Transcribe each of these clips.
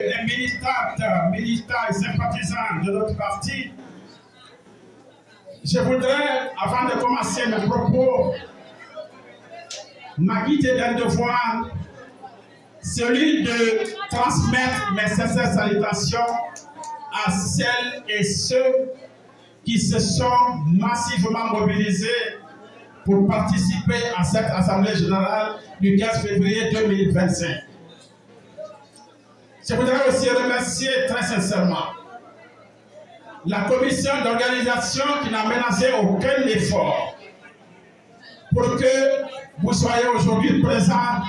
Les militants et sympathisants de notre parti, je voudrais, avant de commencer mes propos, m'acquitter d'un devoir, celui de transmettre mes sincères salutations à celles et ceux qui se sont massivement mobilisés pour participer à cette Assemblée générale du 15 février 2025. Je voudrais aussi remercier très sincèrement la commission d'organisation qui n'a menacé aucun effort pour que vous soyez aujourd'hui présents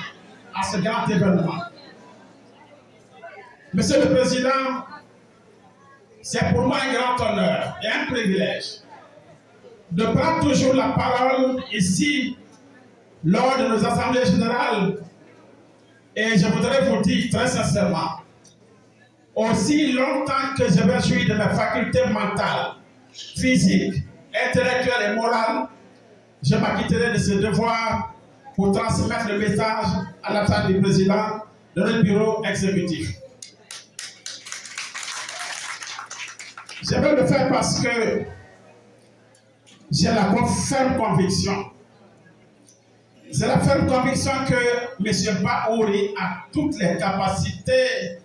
à ce grand événement. Monsieur le Président, c'est pour moi un grand honneur et un privilège de prendre toujours la parole ici lors de nos assemblées générales. Et je voudrais vous dire très sincèrement, aussi longtemps que je vais jouir de mes facultés mentales, physiques, intellectuelles et morales, je m'acquitterai de ce devoir pour transmettre le message à l'absence du président de notre bureau exécutif. Je veux le faire parce que j'ai la ferme conviction. C'est la ferme conviction que M. Bahouri a toutes les capacités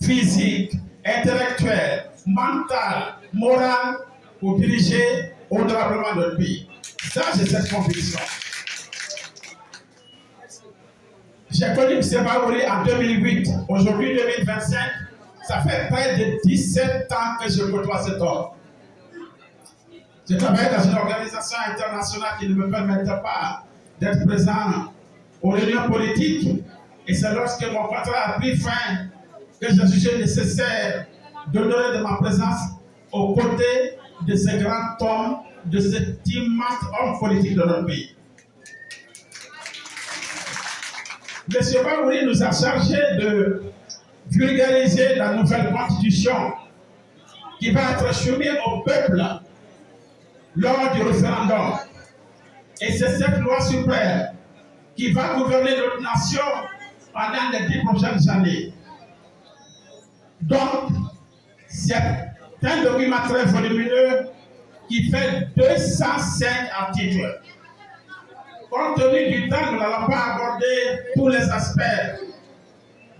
physiques, intellectuelles, mentales, morales pour diriger honorablement notre pays. Ça, j'ai cette conviction. J'ai connu M. Bahouri en 2008. Aujourd'hui, 2025, ça fait près de 17 ans que je côtoie cet homme. Je travaille dans une organisation internationale qui ne me permettait pas d'être présent aux réunions politiques. Et c'est lorsque mon contrat a pris fin que j'ai jugé nécessaire d'honorer de ma présence aux côtés de ce grand homme, de cet immense homme politique de notre pays. M. Bahouri nous a chargé de vulgariser la nouvelle constitution qui va être soumise au peuple lors du référendum. Et c'est cette loi suprême qui va gouverner notre nation pendant les 10 prochaines années. Donc, c'est un document très volumineux qui fait 205 articles. Compte tenu du temps, nous n'allons pas aborder tous les aspects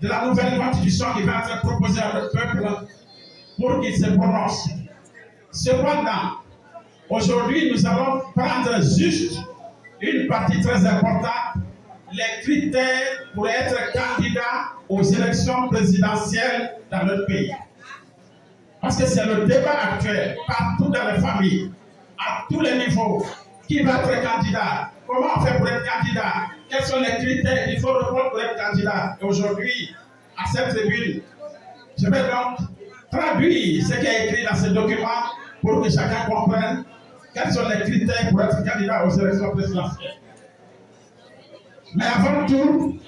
de la nouvelle constitution qui va être proposée à notre peuple pour qu'il se prononce. Cependant, aujourd'hui, nous allons prendre juste une partie très importante, les critères pour être candidat aux élections présidentielles dans notre pays. Parce que c'est le débat actuel, partout dans les familles, à tous les niveaux. Qui va être candidat? Comment on fait pour être candidat? Quels sont les critères qu'il faut répondre pour être candidat? Et aujourd'hui, à cette tribune, je vais donc traduire ce qui est écrit dans ce document pour que chacun comprenne quels sont les critères pour être candidat aux élections présidentielles. Mais avant tout,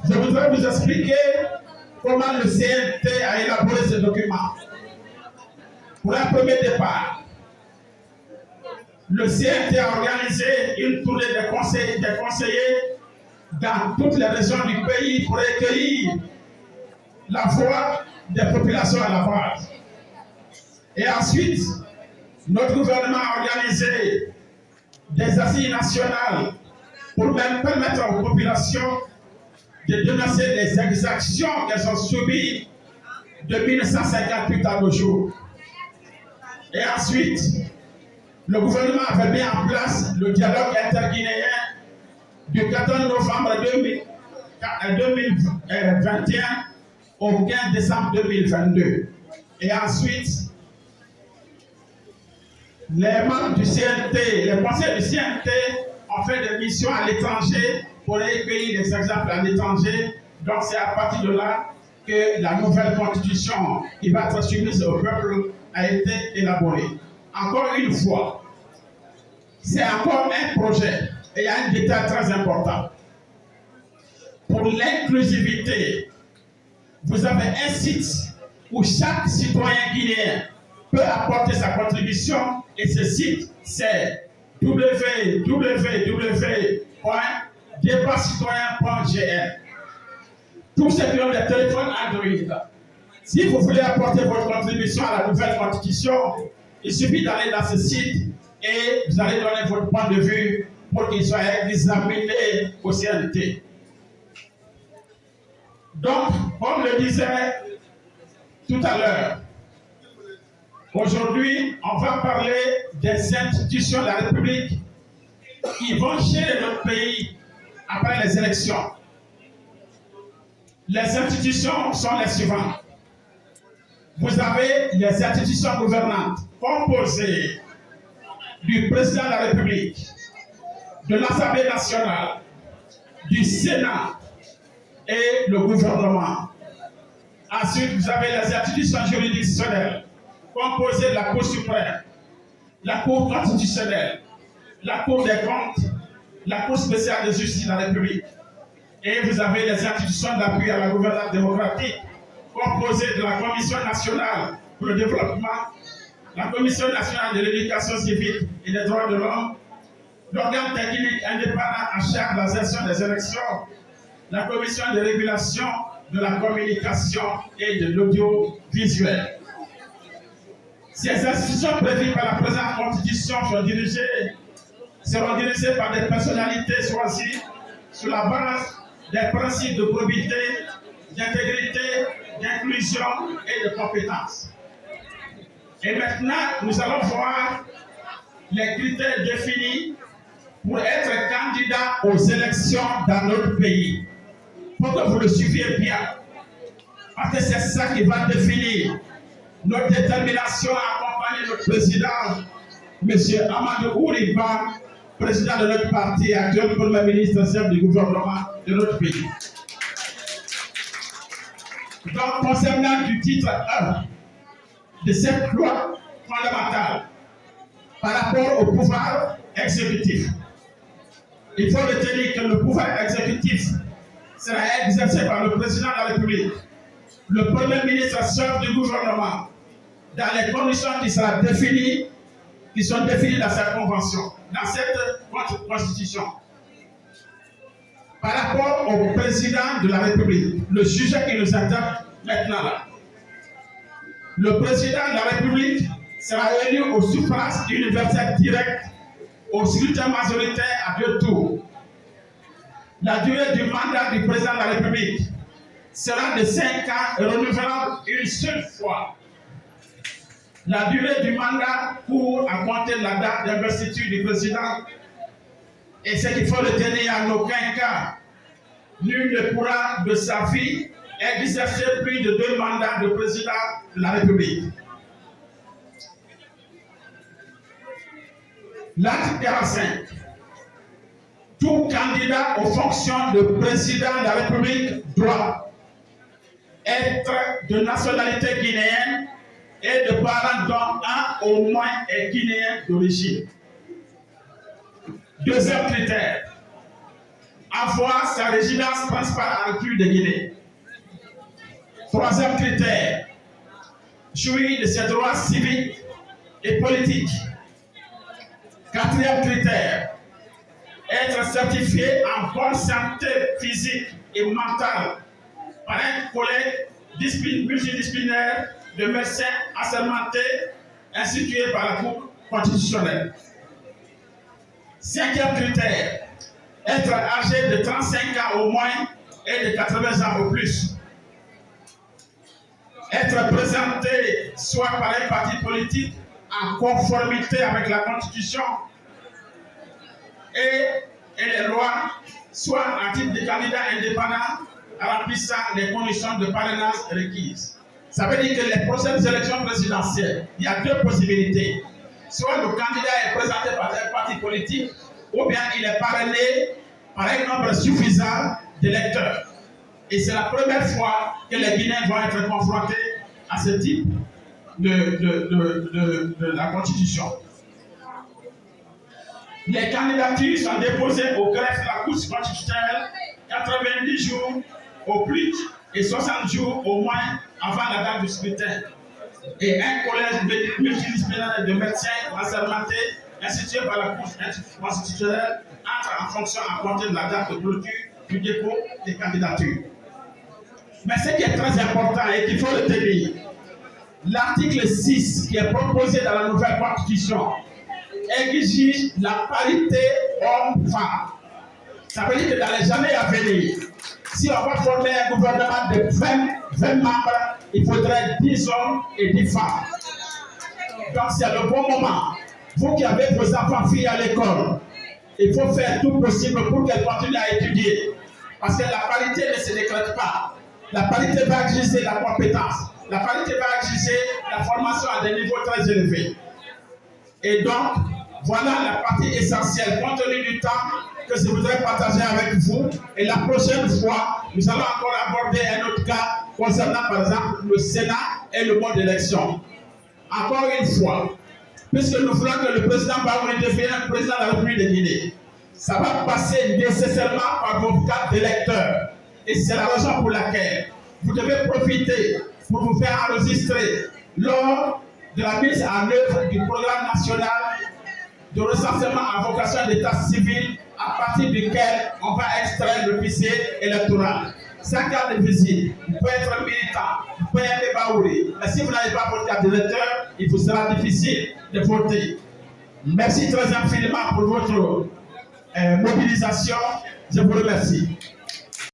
je voudrais vous expliquer comment le CNT a élaboré ce document. Pour un premier départ, le CNT a organisé une tournée des conseillers dans toutes les régions du pays pour recueillir la voix des populations à la base. Et ensuite, notre gouvernement a organisé des assises nationales pour même permettre aux populations de dénoncer les exactions qu'elles ont subies de 1958 à nos jours. Et ensuite, le gouvernement avait mis en place le dialogue interguinéen du 14 novembre 2021 au 15 décembre 2022. Et ensuite, les membres du CNT, les conseils du CNT ont fait des missions à l'étranger pour recueillir des exemples à l'étranger. Donc c'est à partir de là que la nouvelle constitution qui va être soumise au peuple a été élaborée. Encore une fois, c'est encore un projet et il y a un détail très important. Pour l'inclusivité, vous avez un site où chaque citoyen guinéen peut apporter sa contribution et ce site c'est www.debatcitoyen.gr. Tous ceux qui ont des téléphones Android Si vous voulez apporter votre contribution à la nouvelle constitution, il suffit d'aller dans ce site et vous allez donner votre point de vue pour qu'il soit examiné au CNT. Donc, comme le disait tout à l'heure, aujourd'hui, on va parler des institutions de la République qui vont gérer notre pays après les élections. Les institutions sont les suivantes. Vous avez les institutions gouvernantes composées du président de la République, de l'Assemblée nationale, du Sénat et le gouvernement. Ensuite, vous avez les institutions juridictionnelles composées de la Cour suprême, la Cour constitutionnelle, la Cour des comptes, la Cour spéciale de justice de la République. Et vous avez les institutions d'appui à la gouvernance démocratique composées de la Commission nationale pour le développement, la Commission nationale de l'éducation civique et des droits de l'homme, l'organe technique indépendant en charge de la gestion des élections, la Commission de régulation de la communication et de l'audiovisuel. Ces institutions prévues par la présente Constitution seront dirigées par des personnalités choisies sur la base des principes de probité, d'intégrité, d'inclusion et de compétence. Et maintenant, nous allons voir les critères définis pour être candidat aux élections dans notre pays. Il faut que vous le suiviez bien, parce que c'est ça qui va définir notre détermination à accompagner notre président, M. Amadou Ouriba, président de notre parti et actuel Premier ministre chef du gouvernement de notre pays. Donc, concernant du titre 1 de cette loi fondamentale par rapport au pouvoir exécutif, il faut retenir que le pouvoir exécutif sera exercé par le président de la République, le Premier ministre chef du gouvernement, dans les conditions qui sont définies dans cette convention, dans cette constitution. Par rapport au président de la République, le sujet qui nous intéresse maintenant là, le président de la République sera élu au suffrage universel direct, au scrutin majoritaire à 2 tours. La durée du mandat du président de la République sera de 5 ans et renouvelable une seule fois. La durée du mandat court à compter de la date d'investiture du président. Et ce qu'il faut retenir, en aucun cas, nul ne pourra de sa vie exercer plus de 2 mandats de président de la République. L'article 45. Tout candidat aux fonctions de président de la République doit être de nationalité guinéenne et de parents dont un au moins est guinéen d'origine. Deuxième critère, avoir sa résidence principale en République de Guinée. Troisième critère, jouir de ses droits civiques et politiques. Quatrième critère, être certifié en bonne santé physique et mentale par un collège multidisciplinaire de médecins assermentés institué par la Cour constitutionnelle. Cinquième critère, être âgé de 35 ans au moins et de 80 ans au plus. Être présenté soit par un parti politique en conformité avec la Constitution et les lois, soit à titre de candidat indépendant remplissant les conditions de parrainage requises. Ça veut dire que les prochaines élections présidentielles, il y a 2 possibilités. Soit le candidat est présenté par un parti politique, ou bien il est parrainé par un nombre suffisant d'électeurs. Et c'est la première fois que les Guinéens vont être confrontés à ce type de la Constitution. Les candidatures sont déposées au greffe de la Cour constitutionnelle 90 jours au plus et 60 jours au moins avant la date du scrutin. Et un collège multidisciplinaire de médecins assermentés institué par la Cour constitutionnelle entre en fonction à compter de la date de clôture du dépôt des candidatures. Mais ce qui est très important et qu'il faut retenir, l'article 6 qui est proposé dans la nouvelle constitution exige la parité homme-femme. Ça veut dire que dans les années à venir, si on va former un gouvernement de 20 membres, il faudrait 10 hommes et 10 femmes. Donc c'est le bon moment. Vous qui avez vos enfants filles à l'école, il faut faire tout possible pour qu'elles continuent à étudier. Parce que la parité ne se décrète pas. La parité va exiger la compétence. La parité va exiger la formation à des niveaux très élevés. Et donc, voilà la partie essentielle, compte tenu du temps que je voudrais partager avec vous. Et la prochaine fois, nous allons encore aborder un autre cas concernant, par exemple, le Sénat et le mode d'élection. Encore une fois, puisque nous voulons que le président Baouri devienne président de la République de Guinée, ça va passer nécessairement par vos cartes d'électeurs. Et c'est la raison pour laquelle vous devez profiter pour vous faire enregistrer lors de la mise en œuvre du programme national de recensement à vocation d'état civil à partir duquel on va extraire le fichier électoral. Sa carte de visite, vous pouvez être militant, vous pouvez aimer Baouri, mais si vous n'avez pas votre carte d'électeur, il vous sera difficile de voter. Merci très infiniment pour votre mobilisation. Je vous remercie.